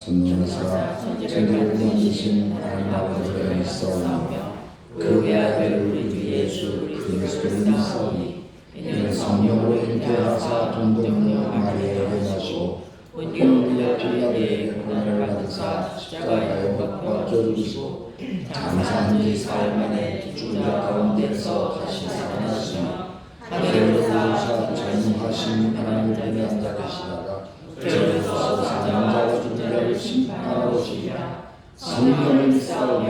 전능하사 천지를 만드신 하나님 아버지가 믿사오며 그 외아들 우리 주 예수 그리스도를 믿사오니 이는 성령으로 잉태하사 동정녀 마리아에게 나시고 본디오 빌라도에게 고난을 받으사 십자가에 못 박혀 죽으시고 장사한 지 사흘 만에 죽은 자 가운데서 다시 살아나시며 하늘에 오르사 전능하신 하나님을 보내 앉아 계시다가 저에서 사는 자와 죽은 자를 심판하러 오시리라. 성령을 믿사오며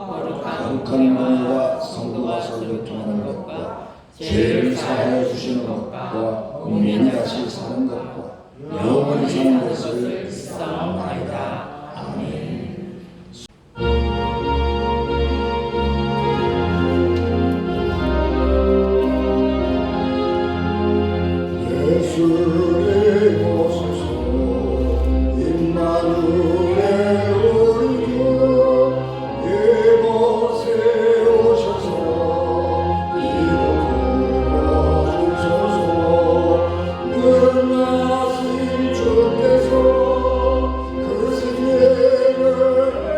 거룩한 몸과 성도가 교통하는 것과 죄를 사하여 주시는 것과 은밀히 다시 사는 것과 영원히 사는 것을 믿사옵나이다. 아멘. 예수를 모셔서 임마누엘 우리 주 이곳에 오셔서 이곳을 주소서. 끝나신 주께서 그 세계를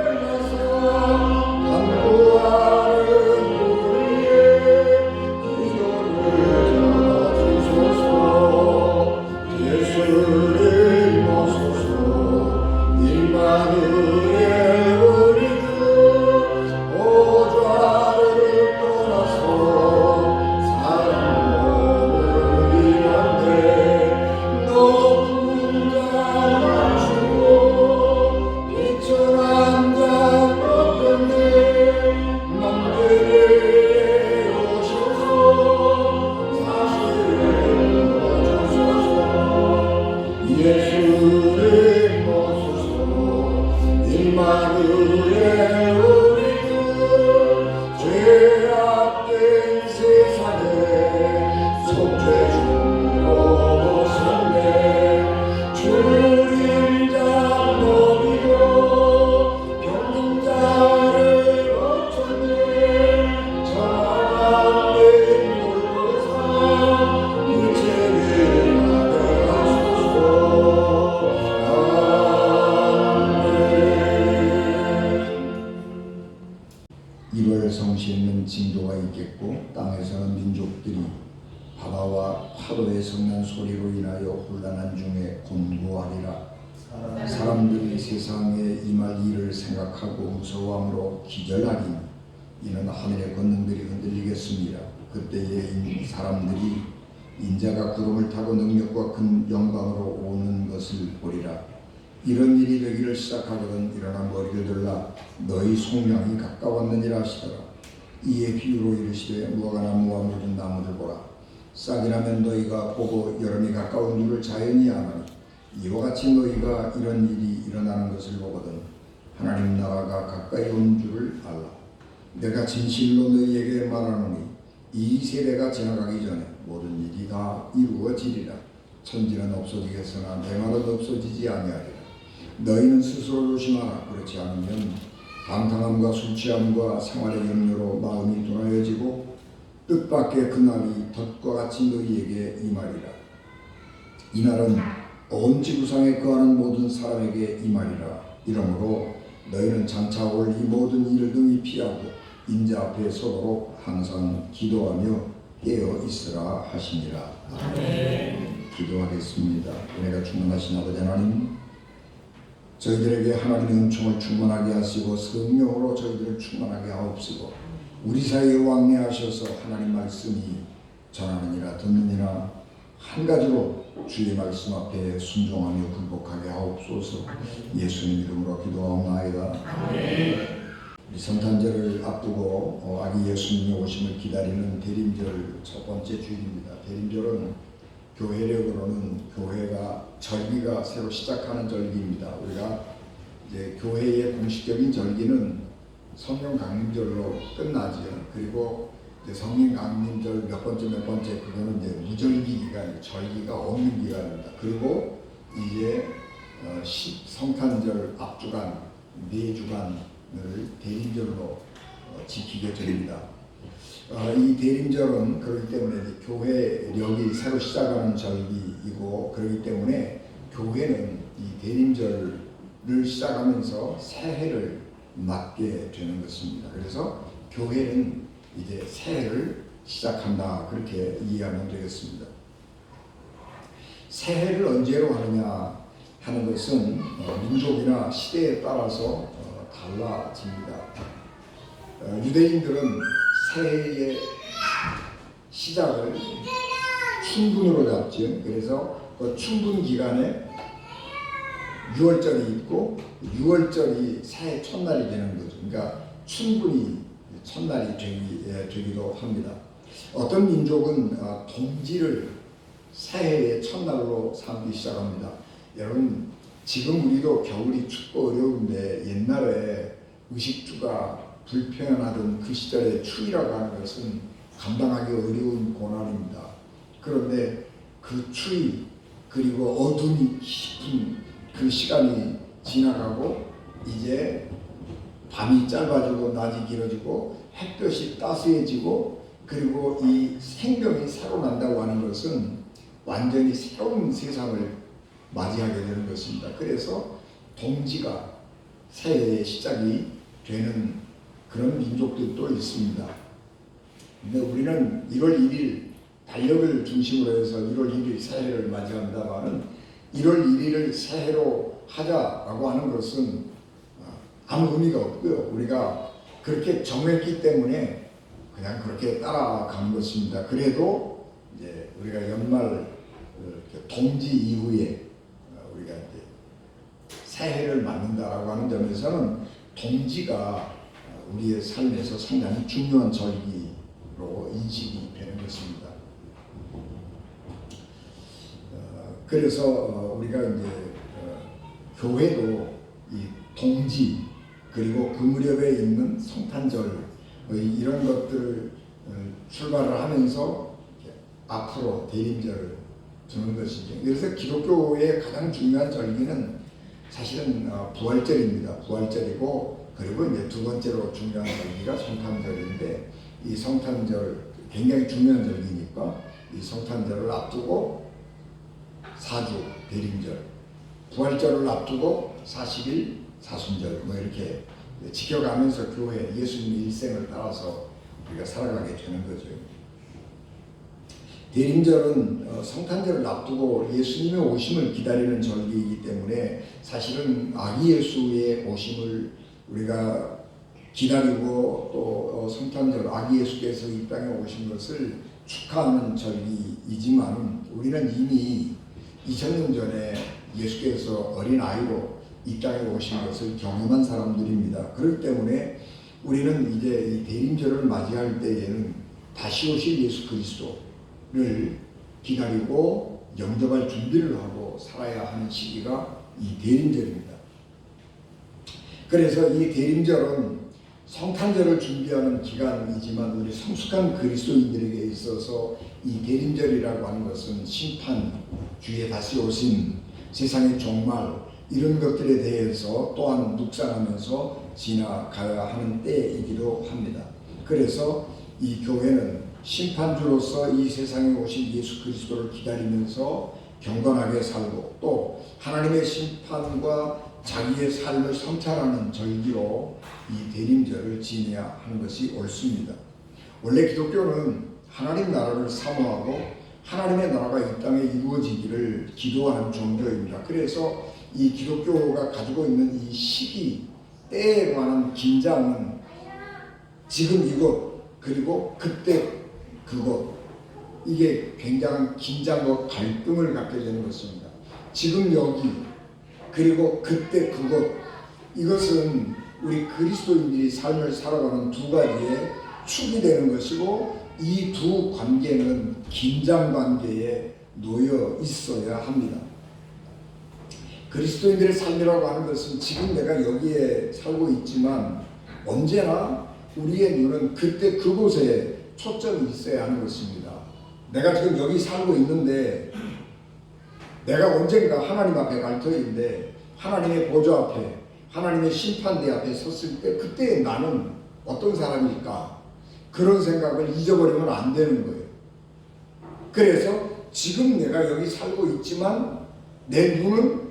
행하사 간구하는 우리의 기도를 들어주소서. 예수를 모셔서 임마누엘 우리 주 보좌를 떠나서 사랑을 이뤘네. 높은 자만 주고 비천한 자 높였네. 만들에 오셔서 사실을 보여주소서. 예수를 모셔서 임마누엘 우리 주 죄악된 세상에 속죄주로 오셨네. 주님 자 먹이고 병든 자를 고쳤네. 전화된 물보사 유체를 하게 하소서. 아멘. 1월 성시에는 징조가 있겠고 땅에서는 민족들이 바다와 파도의 성난 소리로 인하여 혼란한 중에 곤고하리라. 사람들이 세상에 임할 일을 생각하고 무서워함으로 기절하리니 이는 하늘의 권능들이 흔들리겠습니다. 그때에 사람들이 인자가 구름을 타고 능력과 큰 영광으로 오는 것을 보리라. 이런 일이 되기를 시작하거든 일어나 머리를 들라 너희 속량이 가까웠느니라 하시더라. 이에 비유로 이르시되 무화과나무와 묻은 나무를 보라. 싹이 나면 너희가 보고 여름이 가까운 줄을 자연히 아나니 이와 같이 너희가 이런 일이 일어나는 것을 보거든 하나님 나라가 가까이 온 줄을 알라. 내가 진실로 너희에게 말하노니 이 세대가 지나가기 전에 모든 일이 다 이루어지리라. 천지는 없어지겠으나 내 말은 없어지지 아니하리라. 너희는 스스로 조심하라. 그렇지 않으면 방탕함과 술 취함과 생활의 염려로 마음이 둔하여지고 뜻밖의 그날이 덫과 같이 너희에게 임하리라. 이날은 온 지구상에 거하는 모든 사람에게 임하리라. 이러므로 너희는 장차 올 이 모든 일을 능히 피하고 인자 앞에 서도록 항상 기도하며 깨어 있으라 하시니라. 아멘. 기도하겠습니다. 은혜가 충만하신 아버지 하나님, 저희들에게 하나님의 은총을 충만하게 하시고 성령으로 저희들을 충만하게 하옵시고 우리 사이에 왕래하셔서 하나님 말씀이 전하느니라 듣느니라 한 가지로 주의 말씀 앞에 순종하며 굴복하게 하옵소서. 예수님 이름으로 기도하옵나이다. 우리 성탄절을 앞두고 아기 예수님의 오심을 기다리는 대림절 첫 번째 주일입니다. 대림절은 교회력으로는 교회가 절기가 새로 시작하는 절기입니다. 우리가 이제 교회의 공식적인 절기는 성령 강림절로 끝나죠. 그리고 이제 성령 강림절 몇 번째 그거는 이제 무절기 기간, 절기가 없는 기간입니다. 그리고 이제 성탄절 앞주간 4주간을 대림절로 지키게 됩니다. 이 대림절은 그렇기 때문에 교회력이 새로 시작하는 절기이고 그렇기 때문에 교회는 이 대림절 시작하면서 새해를 맞게 되는 것입니다. 그래서 교회는 이제 새해를 시작한다, 그렇게 이해하면 되겠습니다. 새해를 언제로 하느냐 하는 것은 민족이나 시대에 따라서 달라집니다. 유대인들은 새해의 시작을 춘분으로 잡죠. 그래서 그 춘분 기간에 유월절이 있고, 유월절이 새해 첫날이 되는 거죠. 그러니까 춘분이 첫날이 되기도 합니다. 어떤 민족은 동지를 새해의 첫날로 삼기 시작합니다. 여러분, 지금 우리도 겨울이 춥고 어려운데 옛날에 의식주가 불편하던 그 시절에 추위라고 하는 것은 감당하기 어려운 고난입니다. 그런데 그 추위 그리고 어둠이 깊은 그 시간이 지나가고 이제 밤이 짧아지고 낮이 길어지고 햇볕이 따스해지고 그리고 이 생명이 새로 난다고 하는 것은 완전히 새로운 세상을 맞이하게 되는 것입니다. 그래서 동지가 새해의 시작이 되는 그런 민족들도 있습니다. 근데 우리는 1월 1일 달력을 중심으로 해서 1월 1일 새해를 맞이한다마는 1월 1일을 새해로 하자라고 하는 것은 아무 의미가 없고요. 우리가 그렇게 정했기 때문에 그냥 그렇게 따라간 것입니다. 그래도 이제 우리가 연말 동지 이후에 우리가 이제 새해를 맞는다라고 하는 점에서는 동지가 우리의 삶에서 상당히 중요한 절기로 인식이 되는 것입니다. 그래서 우리가 이제 교회도 이 동지 그리고 그 무렵에 있는 성탄절 이런 것들을 출발을 하면서 앞으로 대림절을 두는 것이죠. 그래서 기독교의 가장 중요한 절기는 사실은 부활절입니다. 부활절이고 그리고 이제 두 번째로 중요한 절기가 성탄절인데 이 성탄절 굉장히 중요한 절기니까 이 성탄절을 앞두고 사주 대림절, 부활절을 앞두고 40일 사순절 뭐 이렇게 지켜가면서 교회 예수님의 일생을 따라서 우리가 살아가게 되는 거죠. 대림절은 성탄절을 앞두고 예수님의 오심을 기다리는 절기이기 때문에 사실은 아기 예수의 오심을 우리가 기다리고 또 성탄절 아기 예수께서 이 땅에 오신 것을 축하하는 절기이지만 우리는 이미 2000년 전에 예수께서 어린아이로 이 땅에 오신 것을 경험한 사람들입니다. 그렇기 때문에 우리는 이제 이 대림절을 맞이할 때에는 다시 오실 예수 그리스도를 기다리고 영접할 준비를 하고 살아야 하는 시기가 이 대림절입니다. 그래서 이 대림절은 성탄절을 준비하는 기간이지만 우리 성숙한 그리스도인들에게 있어서 이 대림절이라고 하는 것은 심판, 주의 다시 오심, 세상의 종말 이런 것들에 대해서 또한 묵상하면서 지나가야 하는 때이기도 합니다. 그래서 이 교회는 심판주로서 이 세상에 오신 예수 그리스도를 기다리면서 경건하게 살고 또 하나님의 심판과 자기의 삶을 성찰하는 절기로 이 대림절을 지내야 하는 것이 옳습니다. 원래 기독교는 하나님 나라를 사모하고 하나님의 나라가 이 땅에 이루어지기를 기도하는 종교입니다. 그래서 이 기독교가 가지고 있는 이 시기, 때에 관한 긴장은 지금 이곳 그리고 그때 그곳 이게 굉장한 긴장과 갈등을 갖게 되는 것입니다. 지금 여기 그리고 그때 그곳 이것은 우리 그리스도인들이 삶을 살아가는 두 가지의 축이 되는 것이고 이 두 관계는 긴장 관계에 놓여 있어야 합니다. 그리스도인들의 삶이라고 하는 것은 지금 내가 여기에 살고 있지만 언제나 우리의 눈은 그때 그곳에 초점이 있어야 하는 것입니다. 내가 지금 여기 살고 있는데 내가 언젠가 하나님 앞에 갈 터인데 하나님의 보좌 앞에 하나님의 심판대 앞에 섰을 때 그때 나는 어떤 사람일까? 그런 생각을 잊어버리면 안 되는 거예요. 그래서 지금 내가 여기 살고 있지만 내 눈은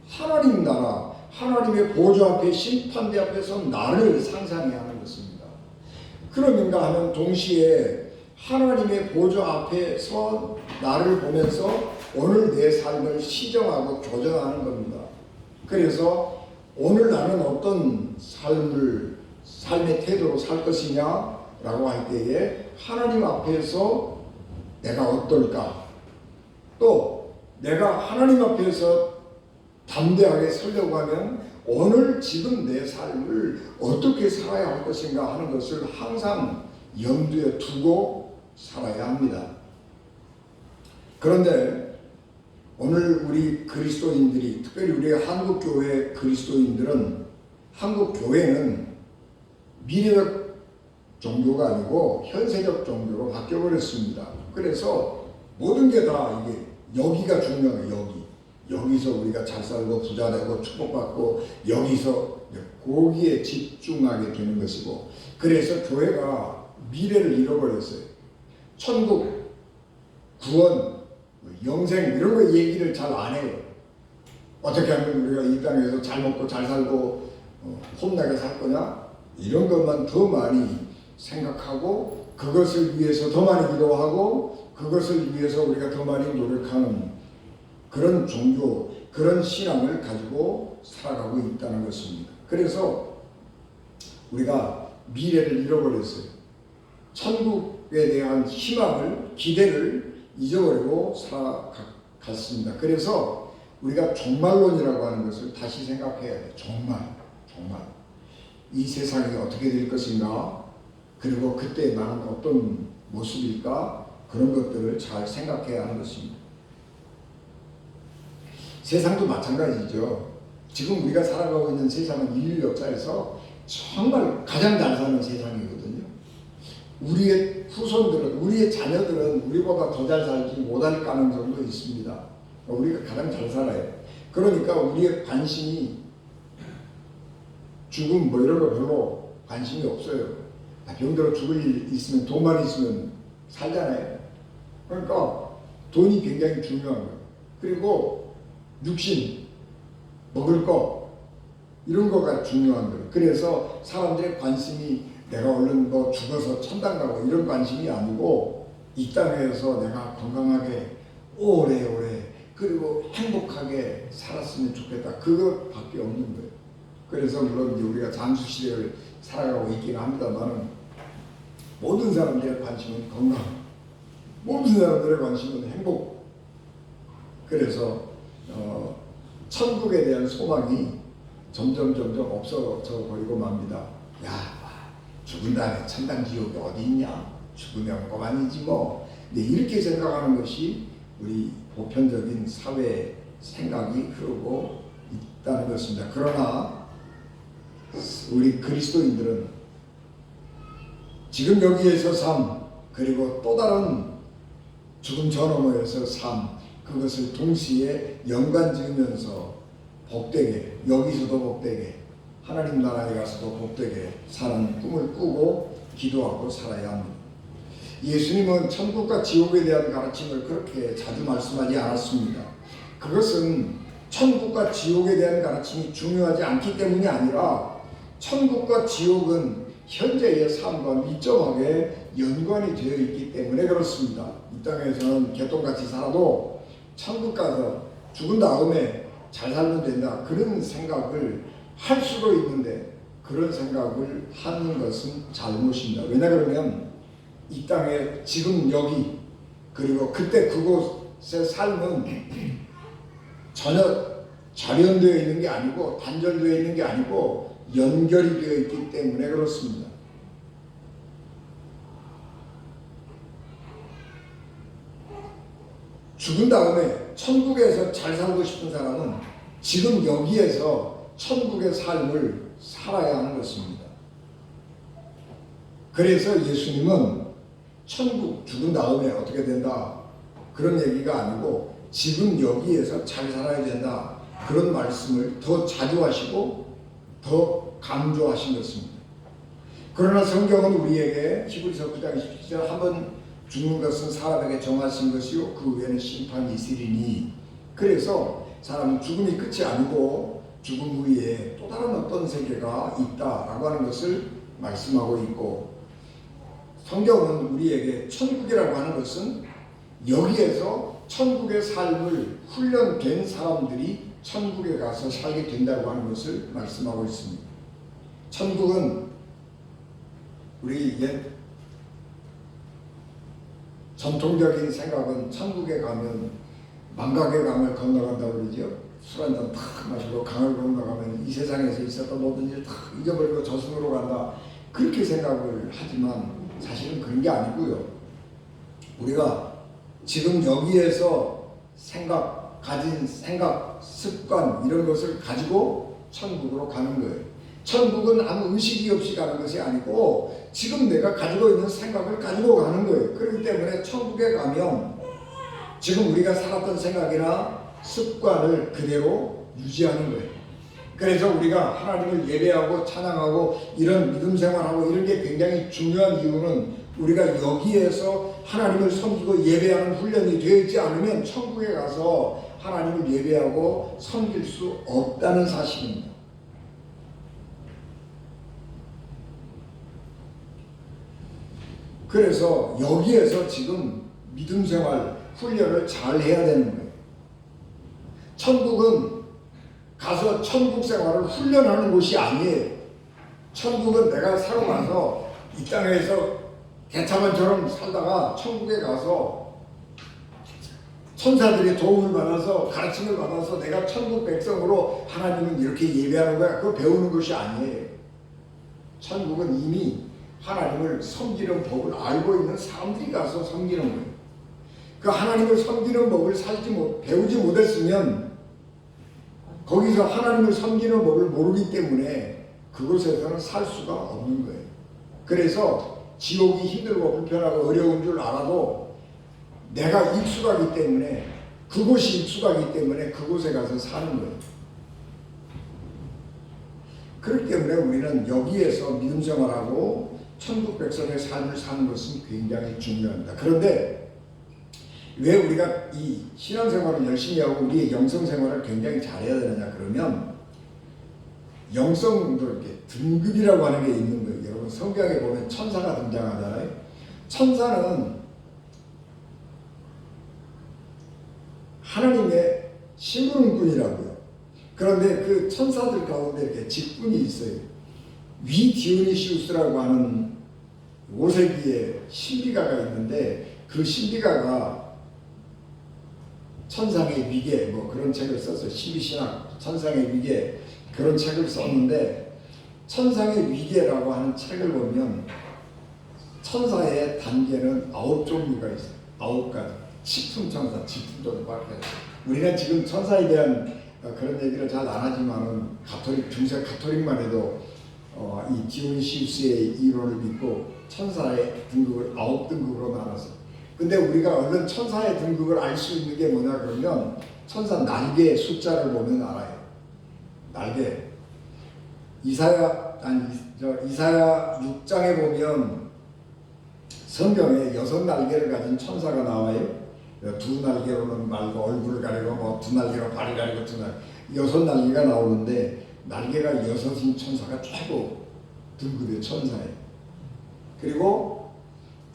하나님 나라, 하나님의 보좌 앞에 심판대 앞에서 나를 상상해야 하는 것입니다. 그런가 하면 동시에 하나님의 보좌 앞에서 나를 보면서 오늘 내 삶을 시정하고 교정하는 겁니다. 그래서 오늘 나는 어떤 삶의 태도로 살 것이냐라고 할 때에 하나님 앞에서 내가 어떨까? 또 내가 하나님 앞에서 담대하게 서려고 하면 오늘 지금 내 삶을 어떻게 살아야 할 것인가 하는 것을 항상 염두에 두고 살아야 합니다. 그런데 오늘 우리 그리스도인들이, 특별히 우리 한국교회 그리스도인들은, 한국교회는 미래적 종교가 아니고 현세적 종교로 바뀌어버렸습니다. 그래서 모든 게 다 이게 여기가 중요해요. 여기서 우리가 잘 살고 부자되고 축복받고 여기서 거기에 집중하게 되는 것이고, 그래서 교회가 미래를 잃어버렸어요. 천국, 구원, 영생 이런 거 얘기를 잘 안 해요. 어떻게 하면 우리가 이 땅에서 잘 먹고 잘 살고 폼나게 살 거냐? 이런 것만 더 많이 생각하고 그것을 위해서 더 많이 기도하고 그것을 위해서 우리가 더 많이 노력하는 그런 종교, 그런 신앙을 가지고 살아가고 있다는 것입니다. 그래서 우리가 미래를 잃어버렸어요. 천국에 대한 희망을, 기대를 잊어버리고 살아갔습니다. 그래서 우리가 종말론이라고 하는 것을 다시 생각해야 돼요. 종말. 이 세상이 어떻게 될 것인가? 그리고 그때 나는 어떤 모습일까? 그런 것들을 잘 생각해야 하는 것입니다. 세상도 마찬가지죠. 지금 우리가 살아가고 있는 세상은 인류 역사에서 정말 가장 잘 사는 세상이거든요. 우리의 후손들은, 우리의 자녀들은 우리보다 더 잘 살지 못할 가능성도 있습니다. 우리가 가장 잘 살아요. 그러니까 우리의 관심이 죽음 뭐 이런 거 별로 관심이 없어요. 병들어 죽을 일 있으면, 돈만 있으면 살잖아요. 그러니까 돈이 굉장히 중요한 거예요. 그리고 육신, 먹을 거 이런 거가 중요한 거예요. 그래서 사람들의 관심이 내가 얼른 뭐 죽어서 천당 가고 이런 관심이 아니고 이 땅에서 내가 건강하게 오래오래 그리고 행복하게 살았으면 좋겠다. 그것밖에 없는 거예요. 그래서 물론 우리가 장수 시대를 살아가고 있긴 합니다만 모든 사람들의 관심은 건강, 모든 사람들의 관심은 행복. 그래서 천국에 대한 소망이 점점 없어져 버리고 맙니다. 야, 죽은 다음에 천당 지옥이 어디 있냐? 죽으면 그만이지 뭐. 네, 이렇게 생각하는 것이 우리 보편적인 사회 생각이 흐르고 있다는 것입니다. 그러나 우리 그리스도인들은 지금 여기에서 삶, 그리고 또 다른 죽음 저 너머에서 삶, 그것을 동시에 연관 지으면서 복되게, 여기서도 복되게, 하나님 나라에 가서도 복되게 사는 꿈을 꾸고 기도하고 살아야 합니다. 예수님은 천국과 지옥에 대한 가르침을 그렇게 자주 말씀하지 않았습니다. 그것은 천국과 지옥에 대한 가르침이 중요하지 않기 때문이 아니라 천국과 지옥은 현재의 삶과 밀접하게 연관이 되어 있기 때문에 그렇습니다. 이 땅에서는 개똥같이 살아도 천국 가서 죽은 다음에 잘 살면 된다, 그런 생각을 할 수도 있는데 그런 생각을 하는 것은 잘못입니다. 왜냐 그러면 이 땅에 지금 여기 그리고 그때 그곳의 삶은 전혀 절연되어 있는 게 아니고 단절되어 있는 게 아니고 연결이 되어 있기 때문에 그렇습니다. 죽은 다음에 천국에서 잘 살고 싶은 사람은 지금 여기에서 천국의 삶을 살아야 하는 것입니다. 그래서 예수님은 천국 죽은 다음에 어떻게 된다 그런 얘기가 아니고 지금 여기에서 잘 살아야 된다 그런 말씀을 더 자주 하시고 더 강조하신 것입니다. 그러나 성경은 우리에게 히브리서 9장 27절 한번 죽는 것은 사람에게 정하신 것이요 그 후에는 심판이 있으리니, 그래서 사람은 죽음이 끝이 아니고 죽음 후에 또 다른 어떤 세계가 있다라고 하는 것을 말씀하고 있고, 성경은 우리에게 천국이라고 하는 것은 여기에서 천국의 삶을 훈련된 사람들이 천국에 가서 살게 된다고 하는 것을 말씀하고 있습니다. 천국은 우리 옛 전통적인 생각은 천국에 가면 망각의 강을 건너간다고 그러죠. 술 한잔 탁 마시고 강을 건너가면 이 세상에서 있었던 모든 일 다 잊어버리고 저승으로 간다, 그렇게 생각을 하지만 사실은 그런 게 아니고요. 우리가 지금 여기에서 가진 생각, 습관 이런 것을 가지고 천국으로 가는 거예요. 천국은 아무 의식이 없이 가는 것이 아니고 지금 내가 가지고 있는 생각을 가지고 가는 거예요. 그렇기 때문에 천국에 가면 지금 우리가 살았던 생각이나 습관을 그대로 유지하는 거예요. 그래서 우리가 하나님을 예배하고 찬양하고 이런 믿음 생활하고 이런 게 굉장히 중요한 이유는 우리가 여기에서 하나님을 섬기고 예배하는 훈련이 되어 있지 않으면 천국에 가서 하나님을 예배하고 섬길 수 없다는 사실입니다. 그래서 여기에서 지금 믿음 생활 훈련을 잘 해야 되는 거예요. 천국은 가서 천국 생활을 훈련하는 곳이 아니에요. 천국은 내가 새로 가서 이 땅에서 개차반처럼 살다가 천국에 가서 천사들의 도움을 받아서 가르침을 받아서 내가 천국 백성으로 하나님은 이렇게 예배하는 거야, 그거 배우는 것이 아니에요. 천국은 이미 하나님을 섬기는 법을 알고 있는 사람들이 가서 섬기는 거예요. 그 하나님을 섬기는 법을 배우지 못했으면 거기서 하나님을 섬기는 법을 모르기 때문에 그곳에서는 살 수가 없는 거예요. 그래서 지옥이 힘들고 불편하고 어려운 줄 알아도 내가 익숙하기 때문에, 그곳이 익숙하기 때문에 그곳에 가서 사는 거예요. 그렇기 때문에 우리는 여기에서 믿음 생활하고 천국 백성의 삶을 사는 것은 굉장히 중요합니다. 그런데 왜 우리가 이 신앙생활을 열심히 하고 우리의 영성생활을 굉장히 잘해야 되느냐 그러면, 영성도 이렇게 등급이라고 하는 게 있는 거예요. 여러분 성경에 보면 천사가 등장하잖아요. 천사는 하나님의 심부름꾼이라고요. 그런데 그 천사들 가운데 이렇게 직분이 있어요. 위디오니시우스라고 하는 5세기의 신비가가 있는데, 그 신비가가 천상의 위계 뭐 그런 책을 썼어요. 신비신학 천상의 위계 그런 책을 썼는데, 천상의 위계라고 하는 책을 보면 천사의 단계는 9종류가 있어요. 9가지. 식품천사, 직분도 밖에. 우리가 지금 천사에 대한 그런 얘기를 잘 안 하지만은 중세 가톨릭만 해도 이 디오니시우스의 이론을 믿고 천사의 등급을 9등급으로 나눠서. 근데 우리가 얼른 천사의 등급을 알 수 있는 게 뭐냐 그러면 천사 날개의 숫자를 보면 알아요. 날개. 이사야 6장에 보면 성경에 6날개를 가진 천사가 나와요. 2날개로는 말고 얼굴을 가리고 뭐 2날개로 발을 가리고 6날개가 나오는데, 날개가 6인 천사가 최고 등급의 천사예요. 그리고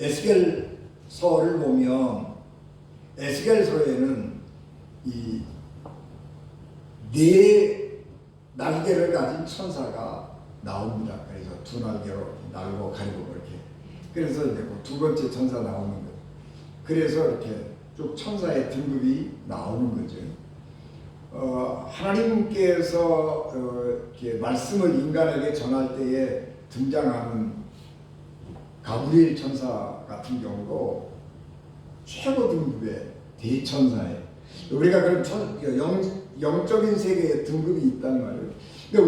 에스겔서를 보면 에스겔서에는 이 4날개를 가진 천사가 나옵니다. 그래서 2날개로 날고 가리고 그렇게. 그래서 이제 두 번째 천사 나오는 거예요. 그래서 이렇게 쭉 천사의 등급이 나오는 거죠. 하나님께서 이렇게 말씀을 인간에게 전할 때에 등장하는 가브리엘 천사 같은 경우도 최고 등급의 대천사예요. 우리가 그런 영적인 세계에 등급이 있단 말이에요. 근데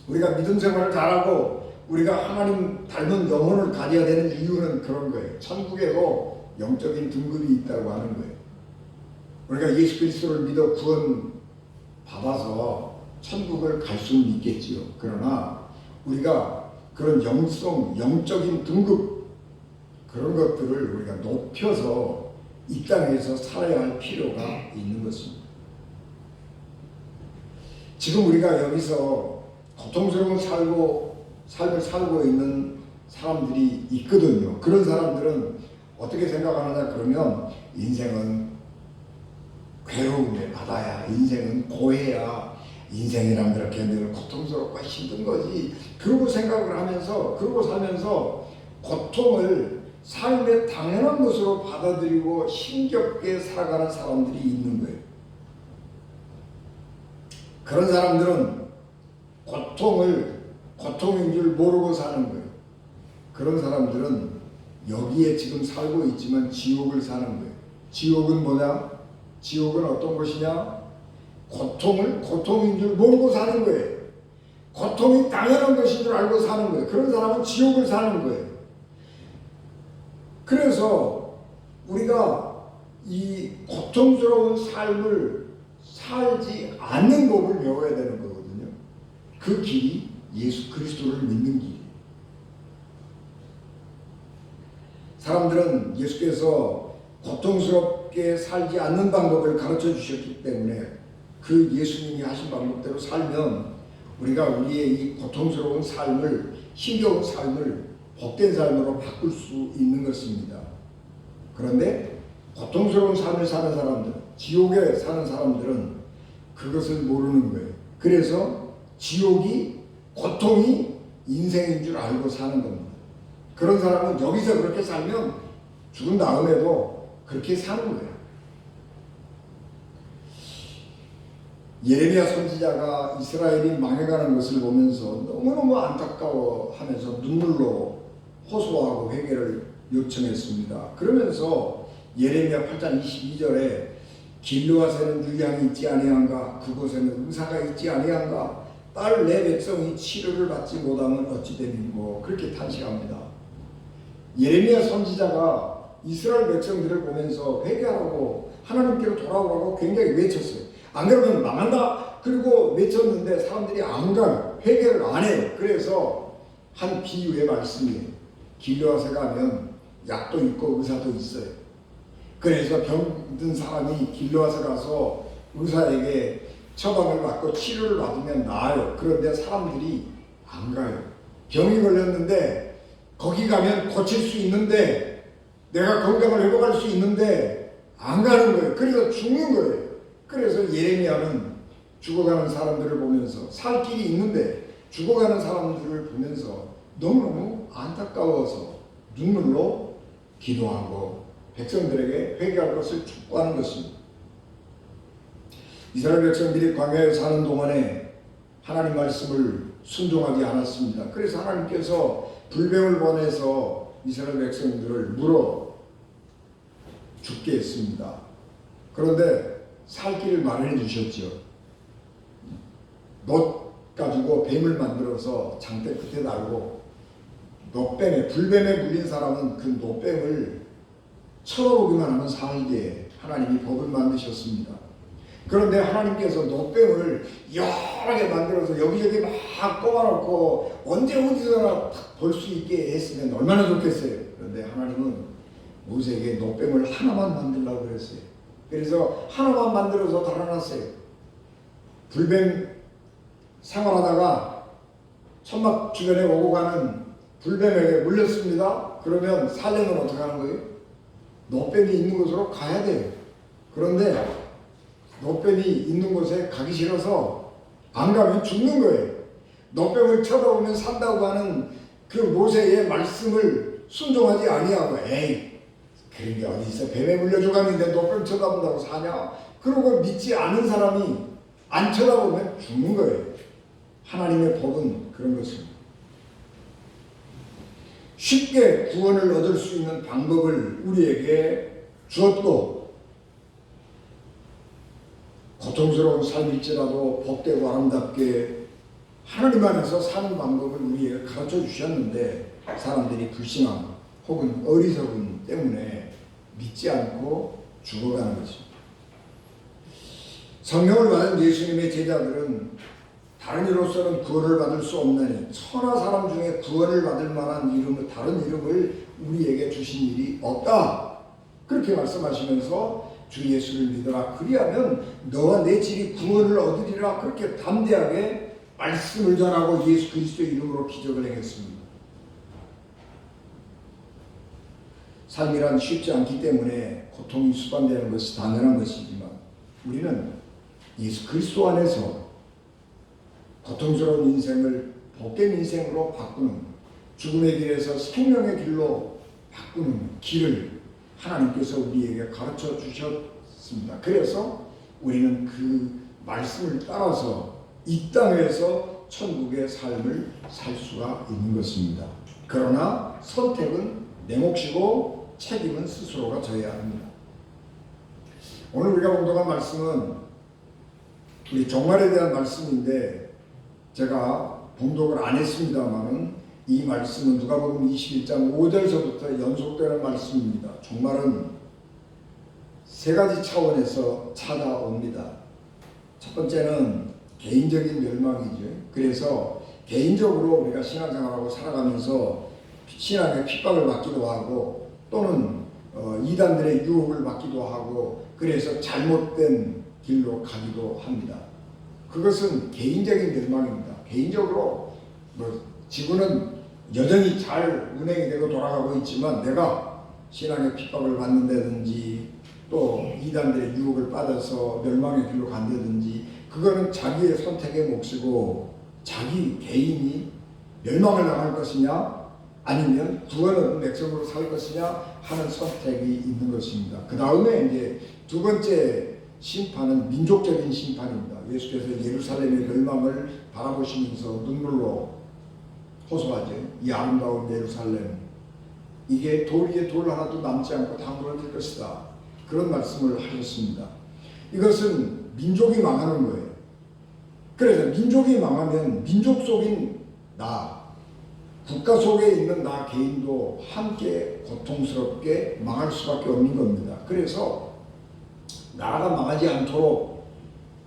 우리가 믿음 생활을 잘하고 우리가 하나님 닮은 영혼을 가져야 되는 이유는 그런 거예요. 천국에도 영적인 등급이 있다고 하는 거예요. 우리가 예수 그리스도를 믿어 구원 받아서 천국을 갈 수는 있겠지요. 그러나 우리가 그런 영적인 등급 그런 것들을 우리가 높여서 이 땅에서 살아야 할 필요가 있는 것입니다. 지금 우리가 여기서 고통스러운 삶을 살고 있는 사람들이 있거든요. 그런 사람들은 어떻게 생각하느냐 그러면 인생은 괴로움의 바다야. 인생은 고해야. 인생이란 그렇게 늘 고통스럽고 힘든 거지. 그러고 생각을 하면서 그러고 살면서 고통을 삶의 당연한 것으로 받아들이고 힘겹게 살아가는 사람들이 있는 거예요. 그런 사람들은 고통을 고통인 줄 모르고 사는 거예요. 그런 사람들은 여기에 지금 살고 있지만 지옥을 사는 거예요. 지옥은 뭐냐? 지옥은 어떤 것이냐? 고통을 고통인 줄 모르고 사는 거예요. 고통이 당연한 것인 줄 알고 사는 거예요. 그런 사람은 지옥을 사는 거예요. 그래서 우리가 이 고통스러운 삶을 살지 않는 법을 배워야 되는 거거든요. 그 길이 예수 그리스도를 믿는 길이에요. 사람들은 예수께서 고통스럽게 살지 않는 방법을 가르쳐 주셨기 때문에 그 예수님이 하신 방법대로 살면 우리가 우리의 이 고통스러운 삶을, 힘겨운 삶을 복된 삶으로 바꿀 수 있는 것입니다. 그런데 고통스러운 삶을 사는 사람들, 지옥에 사는 사람들은 그것을 모르는 거예요. 그래서 지옥이, 고통이 인생인 줄 알고 사는 겁니다. 그런 사람은 여기서 그렇게 살면 죽은 다음에도 그렇게 사는 거예요. 예레미야 선지자가 이스라엘이 망해가는 것을 보면서 너무너무 안타까워하면서 눈물로 호소하고 회개를 요청했습니다. 그러면서 예레미야 8장 22절에 길르앗에는 유향이 있지 아니한가, 그곳에는 의사가 있지 아니한가, 딸 내 백성이 치료를 받지 못하면 어찌 되는고, 그렇게 탄식합니다. 예레미야 선지자가 이스라엘 백성들을 보면서 회개하라고 하나님께로 돌아오라고 굉장히 외쳤어요. 안 그러면 망한다. 그리고 외쳤는데 사람들이 안 가요. 회개를 안 해요. 그래서 한 비유의 말씀이에요. 길르앗에 가면 약도 있고 의사도 있어요. 그래서 병든 사람이 길르앗에 가서 의사에게 처방을 받고 치료를 받으면 나아요. 그런데 사람들이 안 가요. 병이 걸렸는데 거기 가면 고칠 수 있는데, 내가 건강을 회복할 수 있는데 안 가는 거예요. 그래서 죽는 거예요. 그래서 예레미야는 죽어가는 사람들을 보면서, 살 길이 있는데 죽어가는 사람들을 보면서 너무너무 안타까워서 눈물로 기도하고 백성들에게 회개할 것을 촉구하는 것입니다. 이스라엘 백성들이 광야에 사는 동안에 하나님 말씀을 순종하지 않았습니다. 그래서 하나님께서 불뱀을 보내서 이스라엘 백성들을 물어 죽게 했습니다. 그런데 살 길을 마련해 주셨죠. 놋 가지고 뱀을 만들어서 장대 끝에 달고, 놋뱀에, 불뱀에 물린 사람은 그 놋뱀을 쳐다보기만 하면 살게 하나님이 법을 만드셨습니다. 그런데 하나님께서 놋뱀을 여러 개 만들어서 여기저기 막 뽑아놓고 언제 어디서나 볼 수 있게 했으면 얼마나 좋겠어요. 그런데 하나님은 모세에게 놋뱀을 하나만 만들라고 그랬어요. 그래서 하나만 만들어서 달아놨어요. 불뱀 생활하다가 천막 주변에 오고 가는 불뱀에게 물렸습니다. 그러면 살려면 어떻게 하는 거예요? 놋뱀이 있는 곳으로 가야 돼요. 그런데 놋뱀이 있는 곳에 가기 싫어서 안 가면 죽는 거예요. 놋뱀을 쳐다보면 산다고 하는 그 모세의 말씀을 순종하지 아니하고, 에이, 그런 게 어디 있어? 뱀에 물려 죽었는데 놋뱀 쳐다본다고 사냐? 그러고 믿지 않은 사람이 안 쳐다보면 죽는 거예요. 하나님의 법은 그런 것입니다. 쉽게 구원을 얻을 수 있는 방법을 우리에게 주었고, 고통스러운 삶일지라도 복되고 아름답게 하나님 안에서 사는 방법을 우리에게 가르쳐 주셨는데, 사람들이 불신함 혹은 어리석음 때문에 믿지 않고 죽어가는 것입니다. 성령을 받은 예수님의 제자들은 다른 이로서는 구원을 받을 수 없나니 천하 사람 중에 구원을 받을 만한 다른 이름을 우리에게 주신 일이 없다. 그렇게 말씀하시면서 주 예수를 믿어라. 그리하면 너와 내 집이 구원을 얻으리라. 그렇게 담대하게 말씀을 전하고 예수 그리스도의 이름으로 기적을 행했습니다. 삶이란 쉽지 않기 때문에 고통이 수반되는 것이 당연한 것이지만 우리는 예수 그리스도 안에서 고통스러운 인생을 복된 인생으로 바꾸는, 죽음의 길에서 생명의 길로 바꾸는 길을 하나님께서 우리에게 가르쳐 주셨습니다. 그래서 우리는 그 말씀을 따라서 이 땅에서 천국의 삶을 살 수가 있는 것입니다. 그러나 선택은 내 몫이고 책임은 스스로가 져야 합니다. 오늘 우리가 봉독한 말씀은 우리 종말에 대한 말씀인데 제가 봉독을 안 했습니다만은 이 말씀은 누가복음 21장 5절서부터 연속되는 말씀입니다. 종말은 세 가지 차원에서 찾아옵니다. 첫 번째는 개인적인 멸망이죠. 그래서 개인적으로 우리가 신앙생활하고 살아가면서 신앙의 핍박을 받기도 하고 또는 이단들의 유혹을 받기도 하고 그래서 잘못된 길로 가기도 합니다. 그것은 개인적인 멸망입니다. 개인적으로 지구는 여전히 잘 운행이 되고 돌아가고 있지만 내가 신앙의 핍박을 받는다든지 또 이단들의 유혹을 받아서 멸망의 길로 간다든지 그거는 자기의 선택의 몫이고 자기 개인이 멸망을 당할 것이냐 아니면 구원을 백성으로 살 것이냐 하는 선택이 있는 것입니다. 그 다음에 이제 두 번째 심판은 민족적인 심판입니다. 예수께서 예루살렘의 멸망을 바라보시면서 눈물로 호소하죠. 이 아름다운 예루살렘, 이게 돌 위에 돌 하나도 남지 않고 다 무너질 것이다. 그런 말씀을 하셨습니다. 이것은 민족이 망하는 거예요. 그래서 민족이 망하면 민족 속인 나, 국가 속에 있는 나 개인도 함께 고통스럽게 망할 수밖에 없는 겁니다. 그래서 나라가 망하지 않도록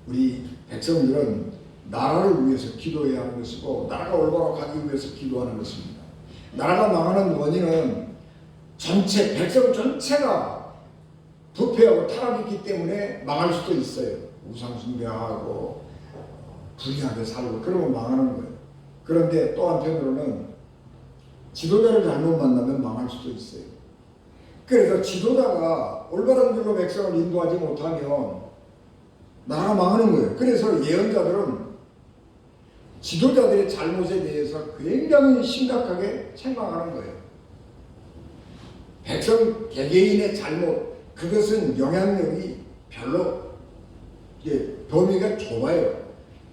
우리 백성들은 나라를 위해서 기도해야 하는 것이고 나라가 올바로 가기 위해서 기도하는 것입니다. 나라가 망하는 원인은 전체 백성 전체가 부패하고 타락했기 때문에 망할 수도 있어요. 우상숭배하고 불의하게 살고 그러면 망하는 거예요. 그런데 또 한편으로는 지도자를 잘못 만나면 망할 수도 있어요. 그래서 지도자가 올바른 길로 백성을 인도하지 못하면 나라가 망하는 거예요. 그래서 예언자들은 지도자들의 잘못에 대해서 굉장히 심각하게 책망하는 거예요. 백성 개개인의 잘못, 그것은 영향력이 별로 범위가 좁아요.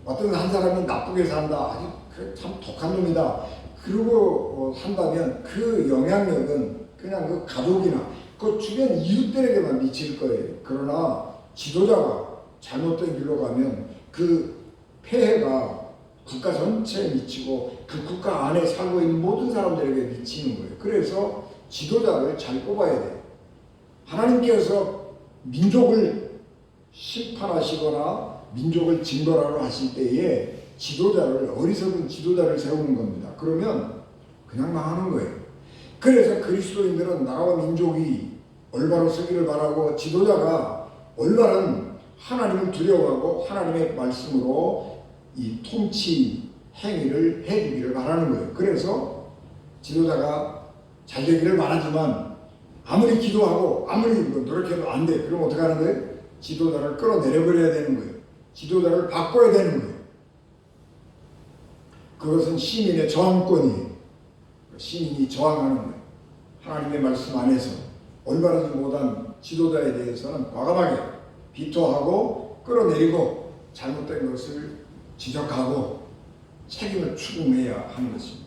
어떤 한 사람이 나쁘게 산다, 아주 참 독한 놈이다. 그러고 산다면 그 영향력은 그냥 그 가족이나 그 주변 이웃들에게만 미칠 거예요. 그러나 지도자가 잘못된 길로 가면 그 폐해가 국가 전체에 미치고 그 국가 안에 살고 있는 모든 사람들에게 미치는 거예요. 그래서 지도자를 잘 뽑아야 돼요. 하나님께서 민족을 심판하시거나 민족을 징벌하러 하실 때에 지도자를, 어리석은 지도자를 세우는 겁니다. 그러면 그냥 망하는 거예요. 그래서 그리스도인들은 나라와 민족이 올바로 서기를 바라고 지도자가 올바른 하나님을 두려워하고 하나님의 말씀으로 이 통치 행위를 해주기를 바라는 거예요. 그래서 지도자가 잘 되기를 바라지만 아무리 기도하고 아무리 노력해도 안 돼. 그럼 어떻게 하는 거예요? 지도자를 끌어내려버려야 되는 거예요. 지도자를 바꿔야 되는 거예요. 그것은 시민의 저항권이에요. 시민이 저항하는 거예요. 하나님의 말씀 안에서 올바르지 못한 지도자에 대해서는 과감하게 비토하고 끌어내리고 잘못된 것을 지적하고 책임을 추궁해야 하는 것입니다.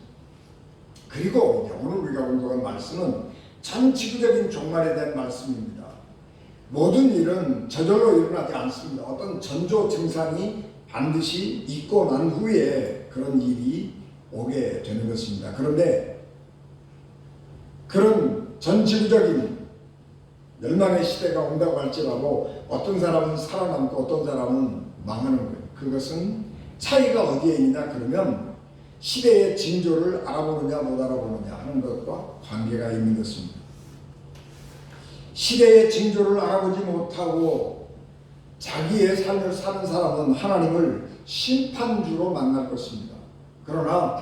그리고 오늘 우리가 공부한 말씀은 전 지구적인 종말에 대한 말씀입니다. 모든 일은 저절로 일어나지 않습니다. 어떤 전조 증상이 반드시 있고 난 후에 그런 일이 오게 되는 것입니다. 그런데 그런 전 지구적인 멸망의 시대가 온다고 할지라도 어떤 사람은 살아남고 어떤 사람은 망하는 거예요. 그것은 차이가 어디에 있느냐 그러면 시대의 징조를 알아보느냐 못 알아보느냐 하는 것과 관계가 있는 것입니다. 시대의 징조를 알아보지 못하고 자기의 삶을 사는 사람은 하나님을 심판주로 만날 것입니다. 그러나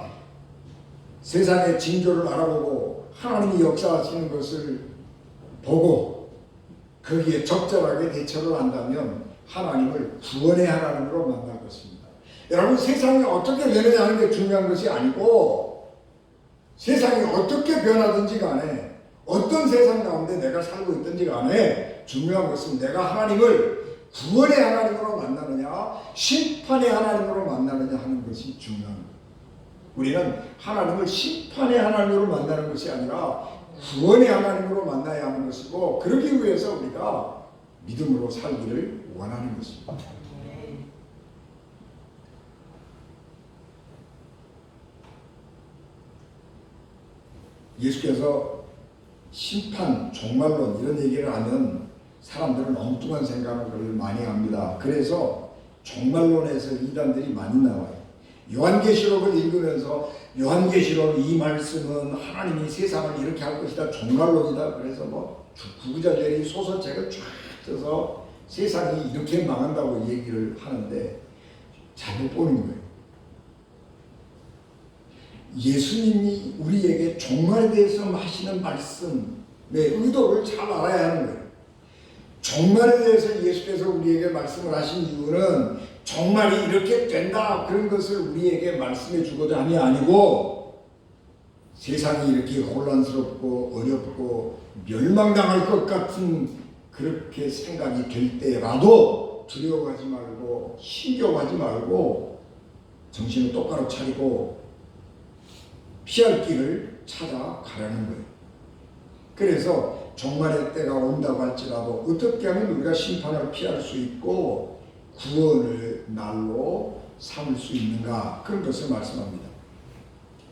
세상의 징조를 알아보고 하나님이 역사하시는 것을 보고 거기에 적절하게 대처를 한다면 하나님을 구원의 하나님으로 만날 것입니다. 여러분, 세상이 어떻게 되느냐 하는 게 중요한 것이 아니고 세상이 어떻게 변하든지 간에 어떤 세상 가운데 내가 살고 있든지 간에 중요한 것은 내가 하나님을 구원의 하나님으로 만나느냐 심판의 하나님으로 만나느냐 하는 것이 중요한 거예요. 우리는 하나님을 심판의 하나님으로 만나는 것이 아니라 구원의 하나님으로 만나야 하는 것이고, 그러기 위해서 우리가 믿음으로 살기를 원하는 것입니다. 예수께서 심판, 종말론 이런 얘기를 하면 사람들은 엉뚱한 생각을 많이 합니다. 그래서 종말론에서 이단들이 많이 나와요. 요한계시록을 읽으면서 요한계시록 이 말씀은 하나님이 세상을 이렇게 할 것이다, 종말론이다. 그래서 뭐 구구절절히 소설책을 쫙 써서 세상이 이렇게 망한다고 얘기를 하는데 잘못 보는 거예요. 예수님이 우리에게 종말에 대해서 하시는 말씀의 의도를 잘 알아야 하는 거예요. 종말에 대해서 예수께서 우리에게 말씀을 하신 이유는 종말이 이렇게 된다 그런 것을 우리에게 말씀해 주고자 함이 아니고, 세상이 이렇게 혼란스럽고 어렵고 멸망당할 것 같은 그렇게 생각이 될 때라도 두려워하지 말고 힘겨워하지 말고 정신을 똑바로 차리고 피할 길을 찾아가라는 거예요. 그래서 종말의 때가 온다고 할지라도 어떻게 하면 우리가 심판을 피할 수 있고 구원을 날로 삼을 수 있는가, 그런 것을 말씀합니다.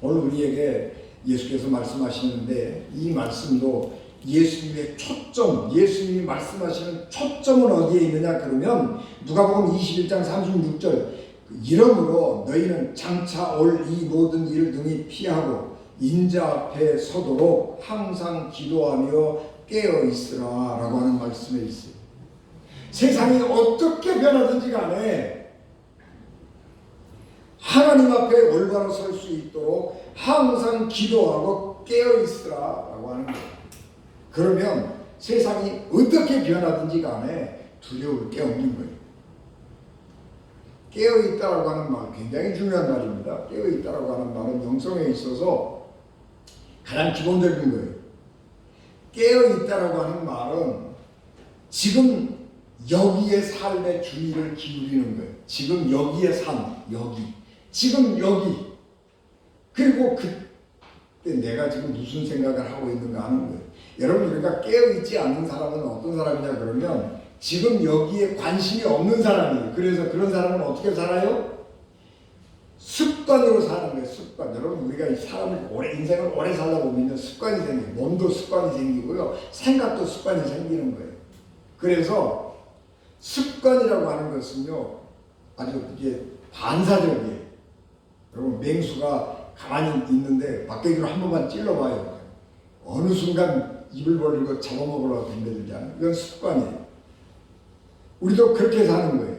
오늘 우리에게 예수께서 말씀하시는데 이 말씀도 예수님의 초점, 예수님이 말씀하시는 초점은 어디에 있느냐 그러면 누가복음 21장 36절, 이러므로 너희는 장차 올 이 모든 일을 등이 피하고 인자 앞에 서도록 항상 기도하며 깨어 있으라 라고 하는 말씀에 있어요. 세상이 어떻게 변하든지 간에 하나님 앞에 올바로 설 수 있도록 항상 기도하고 깨어 있으라 라고 하는 거예요. 그러면 세상이 어떻게 변하든지 간에 두려울 게 없는 거예요. 깨어있다라고 하는 말 굉장히 중요한 말입니다. 깨어있다라고 하는 말은 영성에 있어서 가장 기본적인 거예요. 깨어있다라고 하는 말은 지금 여기의 삶의 주의를 기울이는 거예요. 지금 여기의 삶, 여기. 지금 여기. 그리고 그때 내가 지금 무슨 생각을 하고 있는가 하는 거예요. 여러분, 우리가 깨어있지 않는 사람은 어떤 사람이냐 그러면 지금 여기에 관심이 없는 사람이에요. 그래서 그런 사람은 어떻게 살아요? 습관으로 사는 거예요. 습관. 여러분, 우리가 사람을 인생을 오래 살다 보면 습관이 생겨요. 몸도 습관이 생기고요, 생각도 습관이 생기는 거예요. 그래서 습관이라고 하는 것은요 아주 이게 반사적이에요. 여러분, 맹수가 가만히 있는데 막대기로 한 번만 찔러봐요. 어느 순간 입을 벌리고 잡아먹으려고 덤벼들잖아요. 이건 습관이에요. 우리도 그렇게 사는 거예요.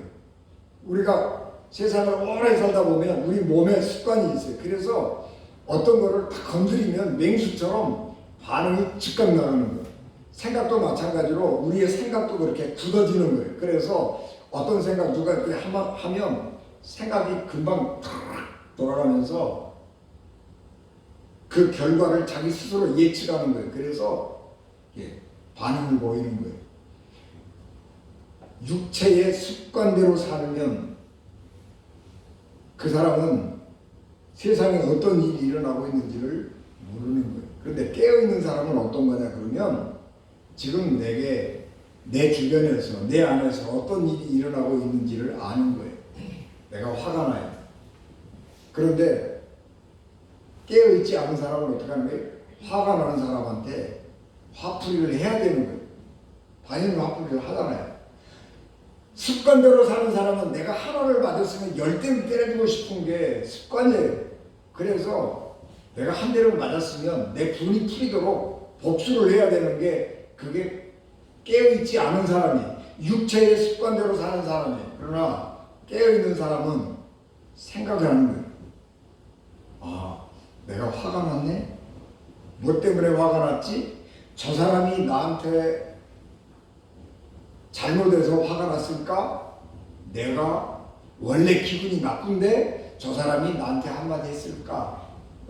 우리가 세상을 오래 살다 보면 우리 몸에 습관이 있어요. 그래서 어떤 거를 딱 건드리면 맹수처럼 반응이 즉각 나가는 거예요. 생각도 마찬가지로 우리의 생각도 그렇게 굳어지는 거예요. 그래서 어떤 생각 누가 이렇게 하면 생각이 금방 돌아가면서 그 결과를 자기 스스로 예측하는 거예요. 그래서 반응을 보이는 거예요. 육체의 습관대로 살면 그 사람은 세상에 어떤 일이 일어나고 있는지를 모르는 거예요. 그런데 깨어있는 사람은 어떤 거냐 그러면 지금 내 주변에서 내 안에서 어떤 일이 일어나고 있는지를 아는 거예요. 내가 화가 나요. 그런데 깨어있지 않은 사람은 어떻게 하는 거예요? 화가 나는 사람한테 화풀이를 해야 되는 거예요. 당연히 화풀이를 하잖아요. 습관대로 사는 사람은 내가 하나를 맞았으면 10대를 때려주고 싶은 게 습관이에요. 그래서 내가 한 대를 맞았으면 내 분이 풀리도록 복수를 해야 되는 게 그게 깨어있지 않은 사람이, 육체의 습관대로 사는 사람이. 그러나 깨어있는 사람은 생각을 하는 거예요. 아, 내가 화가 났네? 뭐 때문에 화가 났지? 저 사람이 나한테 잘못해서 화가 났을까? 내가 원래 기분이 나쁜데 저 사람이 나한테 한마디 했을까?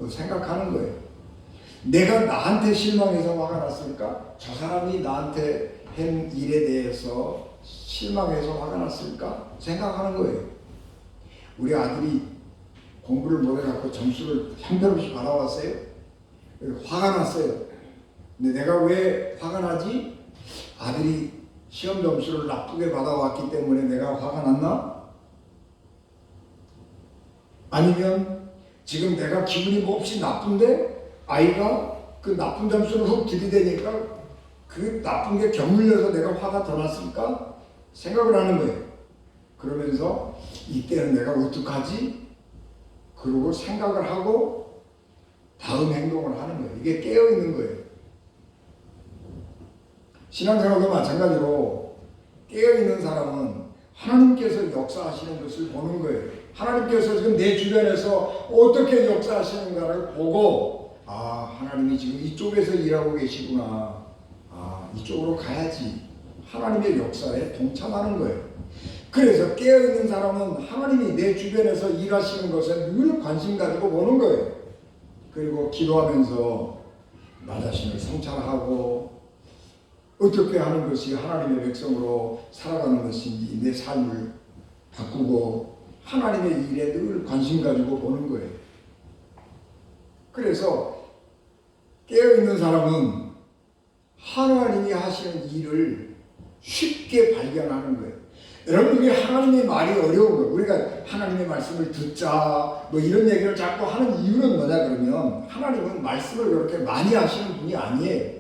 생각하는 거예요. 내가 나한테 실망해서 화가 났을까? 저 사람이 나한테 한 일에 대해서 실망해서 화가 났을까? 생각하는 거예요. 우리 아들이 공부를 못해갖고 점수를 형편없이 받아왔어요. 화가 났어요. 근데 내가 왜 화가 나지? 아들이 시험 점수를 나쁘게 받아왔기 때문에 내가 화가 났나? 아니면 지금 내가 기분이 몹시 나쁜데 아이가 그 나쁜 점수를 훅 들이대니까 그 나쁜 게 견물려서 내가 화가 더 났을까? 생각을 하는 거예요. 그러면서 이때는 내가 어떡하지? 그러고 생각을 하고 다음 행동을 하는 거예요. 이게 깨어있는 거예요. 신앙생활도 마찬가지로 깨어있는 사람은 하나님께서 역사하시는 것을 보는 거예요. 하나님께서 지금 내 주변에서 어떻게 역사하시는가를 보고, 아, 하나님이 지금 이쪽에서 일하고 계시구나. 아, 이쪽으로 가야지. 하나님의 역사에 동참하는 거예요. 그래서 깨어있는 사람은 하나님이 내 주변에서 일하시는 것에 늘 관심 가지고 보는 거예요. 그리고 기도하면서 나 자신을 성찰하고 어떻게 하는 것이 하나님의 백성으로 살아가는 것인지 내 삶을 바꾸고 하나님의 일에 늘 관심 가지고 보는 거예요. 그래서 깨어있는 사람은 하나님이 하시는 일을 쉽게 발견하는 거예요. 여러분, 이게 하나님의 말이 어려운 거예요. 우리가 하나님의 말씀을 듣자 뭐 이런 얘기를 자꾸 하는 이유는 뭐냐 그러면 하나님은 말씀을 그렇게 많이 하시는 분이 아니에요.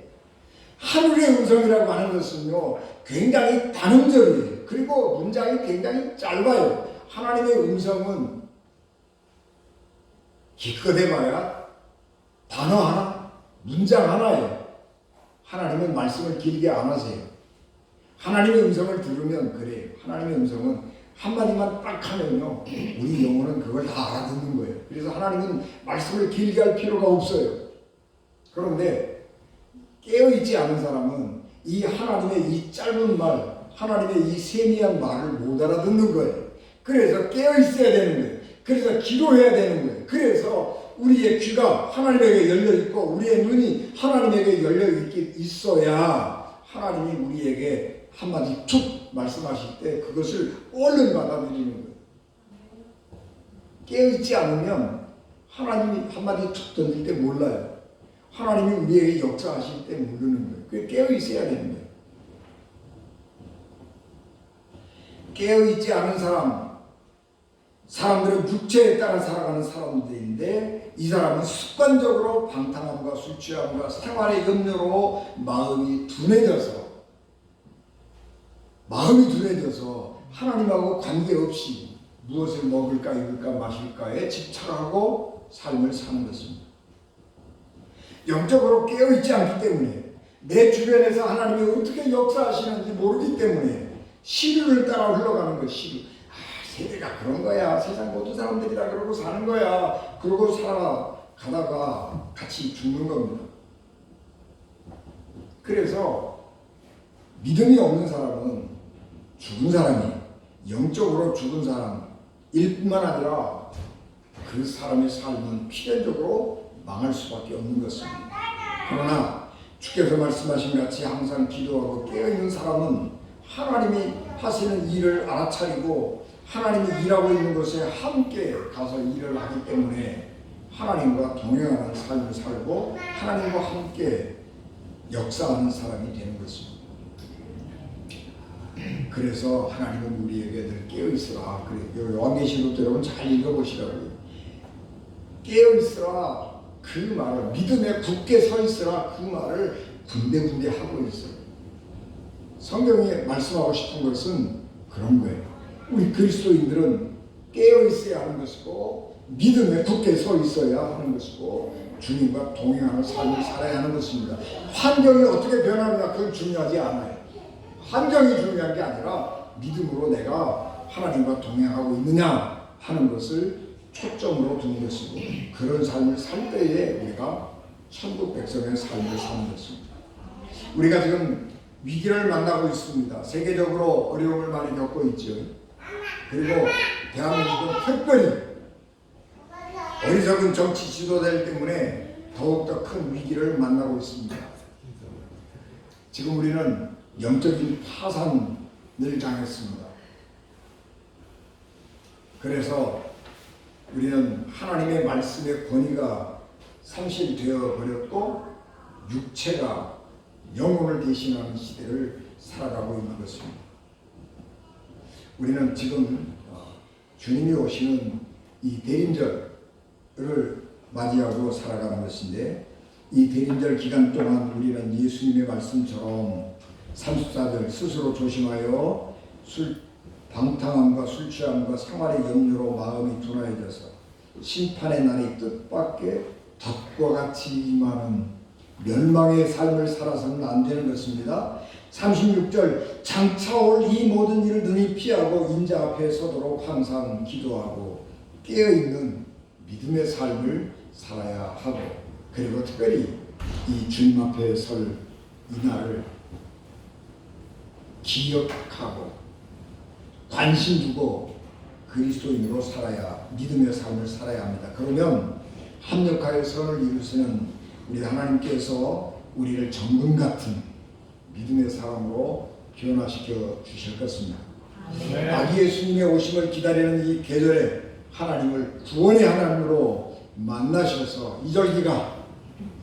하늘의 음성이라고 하는 것은요 굉장히 단음절이에요. 그리고 문장이 굉장히 짧아요. 하나님의 음성은 기껏해봐야 단어 하나, 문장 하나예요. 하나님은 말씀을 길게 안 하세요. 하나님의 음성을 들으면 그래요. 하나님의 음성은 한마디만 딱 하면요 우리 영혼은 그걸 다 알아듣는 거예요. 그래서 하나님은 말씀을 길게 할 필요가 없어요. 그런데 깨어있지 않은 사람은 이 하나님의 이 짧은 말, 하나님의 이 세미한 말을 못 알아듣는 거예요. 그래서 깨어있어야 되는 거예요. 그래서 기도해야 되는 거예요. 그래서 우리의 귀가 하나님에게 열려있고 우리의 눈이 하나님에게 열려있어야 하나님이 우리에게 한마디 툭 말씀하실 때 그것을 얼른 받아들이는 거예요. 깨어있지 않으면 하나님이 한마디 툭 던질 때 몰라요. 하나님이 우리에게 역사하실 때 모르는 거예요. 그게 깨어있어야 되는 거예요. 깨어있지 않은 사람들은 육체에 따라 살아가는 사람들인데 이 사람은 습관적으로 방탕함과 술 취함과 생활의 염려로 마음이 둔해져서 하나님하고 관계없이 무엇을 먹을까 입을까 마실까에 집착하고 삶을 사는 것입니다. 영적으로 깨어있지 않기 때문에 내 주변에서 하나님이 어떻게 역사하시는지 모르기 때문에 시류를 따라 흘러가는 거예요. 시류. 세대가 그런 거야. 세상 모든 사람들이 다 그러고 사는 거야. 그러고 살아가다가 같이 죽는 겁니다. 그래서 믿음이 없는 사람은 죽은 사람이 영적으로 죽은 사람일 뿐만 아니라 그 사람의 삶은 필연적으로 망할 수밖에 없는 것입니다. 그러나 주께서 말씀하신 같이 항상 기도하고 깨어있는 사람은 하나님이 하시는 일을 알아차리고 하나님이 일하고 있는 곳에 함께 가서 일을 하기 때문에 하나님과 동행하는 삶을 살고 하나님과 함께 역사하는 사람이 되는 것입니다. 그래서 하나님은 우리에게 늘 깨어있으라. 그래, 요한계시록도 여러분 잘 읽어보시라고요. 깨어있으라 그 말을, 믿음에 굳게 서 있으라 그 말을 군데군데 하고 있어요. 성경이 말씀하고 싶은 것은 그런 거예요. 우리 그리스도인들은 깨어있어야 하는 것이고 믿음에 굳게 서 있어야 하는 것이고 주님과 동행하는 삶을 살아야 하는 것입니다. 환경이 어떻게 변하느냐 그건 중요하지 않아요. 환경이 중요한 게 아니라 믿음으로 내가 하나님과 동행하고 있느냐 하는 것을 초점으로 두는 것이고, 그런 삶을 살 때에 우리가 천국 백성의 삶을 사는 것입니다. 우리가 지금 위기를 만나고 있습니다. 세계적으로 어려움을 많이 겪고 있죠. 그리고 대한민국은 특별히 어리석은 정치 지도자들 때문에 더욱더 큰 위기를 만나고 있습니다. 지금 우리는 영적인 파산을 당했습니다. 그래서 우리는 하나님의 말씀의 권위가 상실되어 버렸고 육체가 영혼을 대신하는 시대를 살아가고 있는 것입니다. 우리는 지금 주님이 오시는 이 대림절을 맞이하고 살아가는 것인데, 이 대림절 기간 동안 우리는 예수님의 말씀처럼 34절 스스로 조심하여 방탕함과 술 취함과 생활의 염려로 마음이 둔하여져서 심판의 날이 뜻밖의 덫과 같이 임하는 멸망의 삶을 살아서는 안 되는 것입니다. 36절 장차 올 이 모든 일을 능히 피하고 인자 앞에 서도록 항상 기도하고 깨어있는 믿음의 삶을 살아야 하고, 그리고 특별히 이 주님 앞에 설 이날을 기억하고 관심 두고 그리스도인으로 살아야, 믿음의 삶을 살아야 합니다. 그러면 합력하여 선을 이루시는 우리 하나님께서 우리를 정금 같은 믿음의 사람으로 변화시켜 주실 것입니다. 아기 예수님의 오심을 기다리는 이 계절에 하나님을 구원의 하나님으로 만나셔서 이 절기가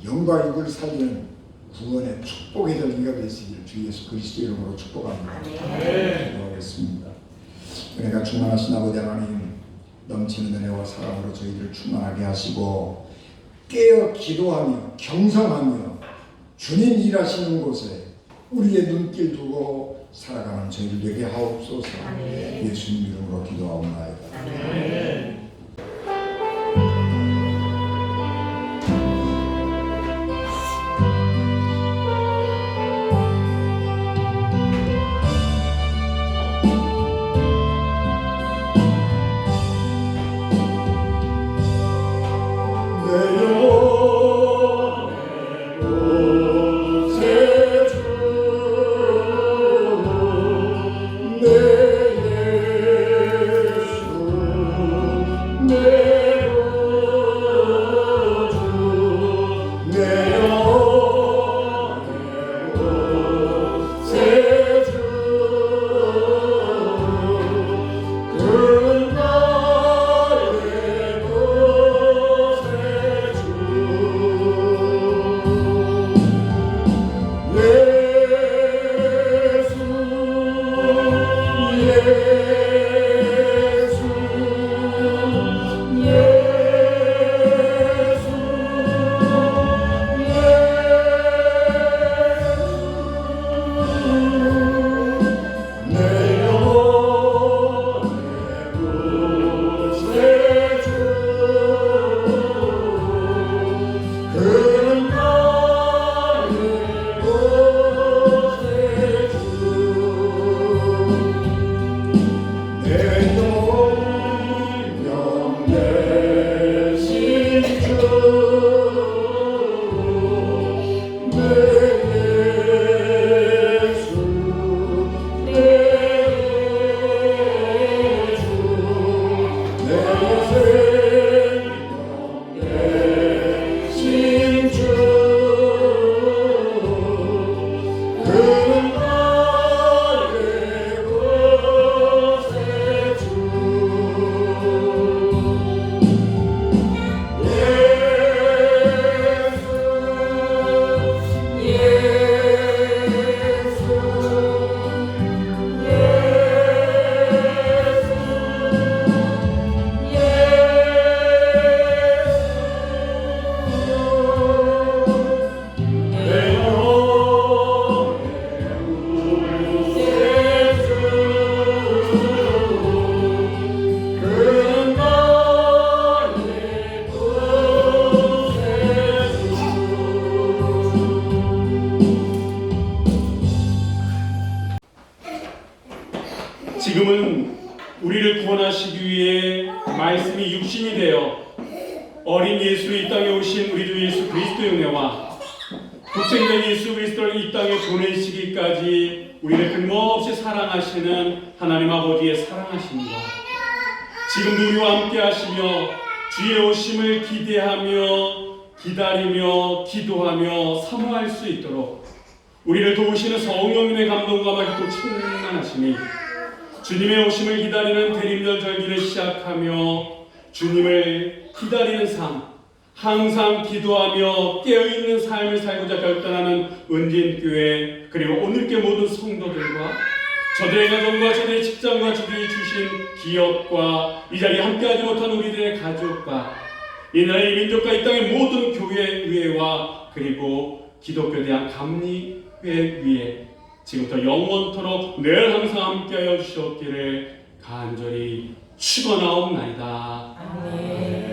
영과 육을 살리는 구원의 축복의 절기가 되시길 주 예수 그리스도 이름으로 축복합니다. 기도하겠습니다. 그러니까 충만하신 아버지 하나님, 넘치는 은혜와 사랑으로 저희들을 충만하게 하시고 깨어 기도하며 경성하며 주님 일하시는 곳에 우리의 눈길 두고 살아가는 저희들 되게 하옵소서. 예수님 이름으로 기도하옵나이다. 우리를 구원하시기 위해 말씀이 육신이 되어 어린 예수로 이 땅에 오신 우리 주 예수 그리스도의 은혜와 독생자 예수 그리스도를 이 땅에 보내시기까지 우리를 끊임없이 사랑하시는 하나님 아버지의 사랑하심과 지금도 우리와 함께 하시며 주의 오심을 기대하며 기다리며 기도하며 사모할 수 있도록 우리를 도우시는 성령님의 감동과 말도 충만하시니 주님의 오심을 기다리는 대림절 절기를 시작하며 주님을 기다리는 삶, 항상 기도하며 깨어있는 삶을 살고자 결단하는 은진교회 그리고 오늘께 모든 성도들과 저들의 가정과 저들의 직장과 저들이 주신 기업과 이 자리에 함께하지 못한 우리들의 가족과 이 나라의 민족과 이 땅의 모든 교회와 그리고 기독교에 대한 감리회 위에 지금부터 영원토록 늘 항상 함께하여 주시옵기를 간절히 축원하옵나이다. 아멘.